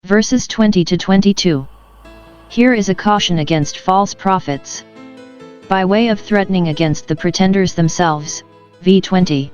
Verses 20 to 22. Here is a caution against false prophets. By way of threatening against the pretenders themselves, v. 20.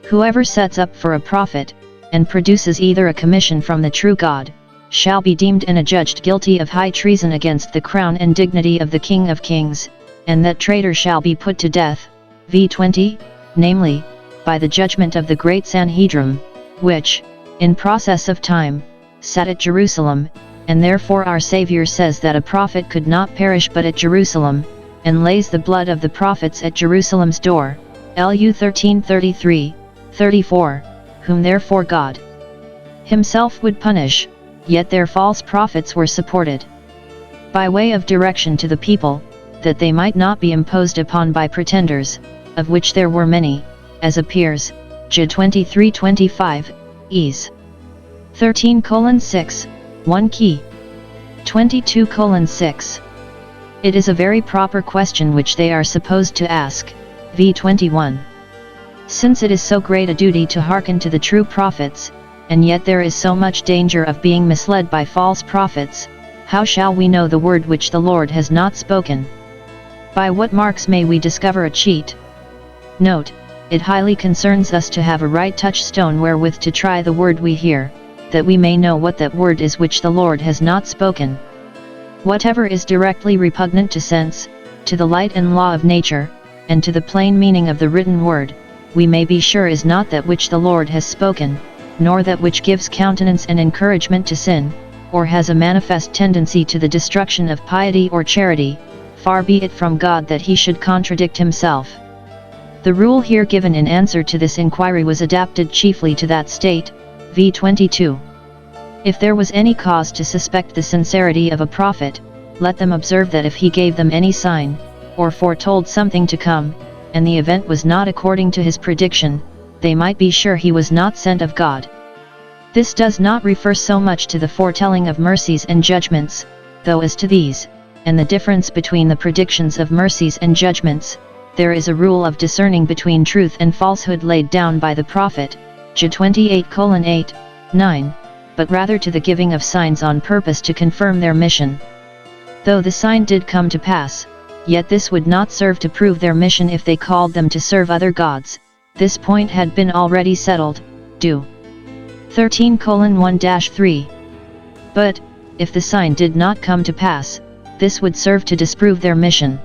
Whoever sets up for a prophet, and produces either a commission from the true God, shall be deemed and adjudged guilty of high treason against the crown and dignity of the King of Kings, and that traitor shall be put to death, v. 20, namely, by the judgment of the great Sanhedrim, which, in process of time, sat at Jerusalem, and therefore our Saviour says that a prophet could not perish but at Jerusalem, and lays the blood of the prophets at Jerusalem's door, Lu 13:33, 34, whom therefore God Himself would punish, yet their false prophets were supported. By way of direction to the people, that they might not be imposed upon by pretenders, of which there were many, as appears, J 23:25, Es. 13:6, 1 key. 22:6. It is a very proper question which they are supposed to ask, v. 21. Since it is so great a duty to hearken to the true prophets, and yet there is so much danger of being misled by false prophets, how shall we know the word which the Lord has not spoken? By what marks may we discover a cheat? Note, it highly concerns us to have a right touchstone wherewith to try the word we hear, that we may know what that word is which the Lord has not spoken. Whatever is directly repugnant to sense, to the light and law of nature, and to the plain meaning of the written word, we may be sure is not that which the Lord has spoken, nor that which gives countenance and encouragement to sin, or has a manifest tendency to the destruction of piety or charity. Far be it from God that He should contradict Himself. The rule here given in answer to this inquiry was adapted chiefly to that state, v. 22. If there was any cause to suspect the sincerity of a prophet, let them observe that if he gave them any sign, or foretold something to come, and the event was not according to his prediction, they might be sure he was not sent of God. This does not refer so much to the foretelling of mercies and judgments, though as to these, and the difference between the predictions of mercies and judgments, there is a rule of discerning between truth and falsehood laid down by the prophet, J 28:8, 9, but rather to the giving of signs on purpose to confirm their mission. Though the sign did come to pass, yet this would not serve to prove their mission if they called them to serve other gods. This point had been already settled, Do. 13:1-3. But, if the sign did not come to pass, this would serve to disprove their mission.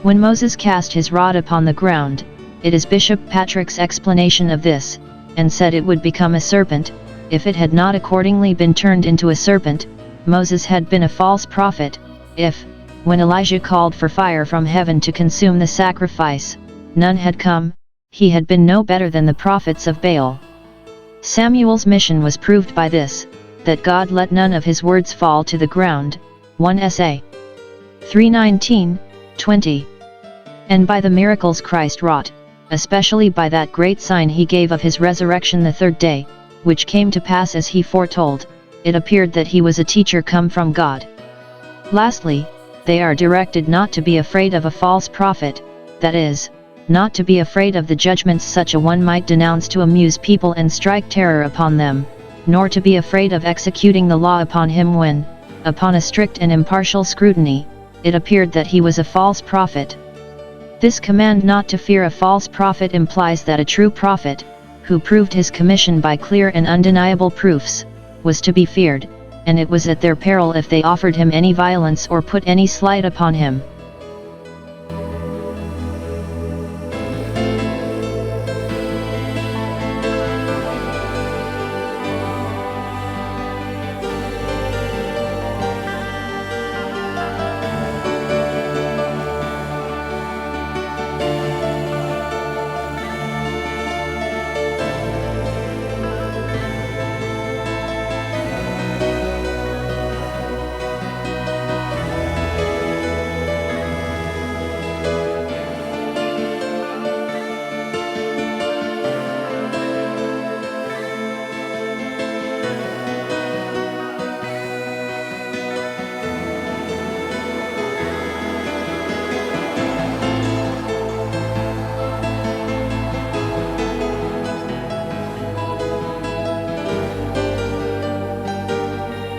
When Moses cast his rod upon the ground, it is Bishop Patrick's explanation of this, and said it would become a serpent. If it had not accordingly been turned into a serpent, Moses had been a false prophet. If, when Elijah called for fire from heaven to consume the sacrifice, none had come, he had been no better than the prophets of Baal. Samuel's mission was proved by this, that God let none of his words fall to the ground, 1 Sa. 3:19, 20. And by the miracles Christ wrought, especially by that great sign he gave of his resurrection the third day, which came to pass as he foretold, it appeared that he was a teacher come from God. Lastly, they are directed not to be afraid of a false prophet, that is, not to be afraid of the judgments such a one might denounce to amuse people and strike terror upon them, nor to be afraid of executing the law upon him when, upon a strict and impartial scrutiny, it appeared that he was a false prophet. This command not to fear a false prophet implies that a true prophet, who proved his commission by clear and undeniable proofs, was to be feared, and it was at their peril if they offered him any violence or put any slight upon him.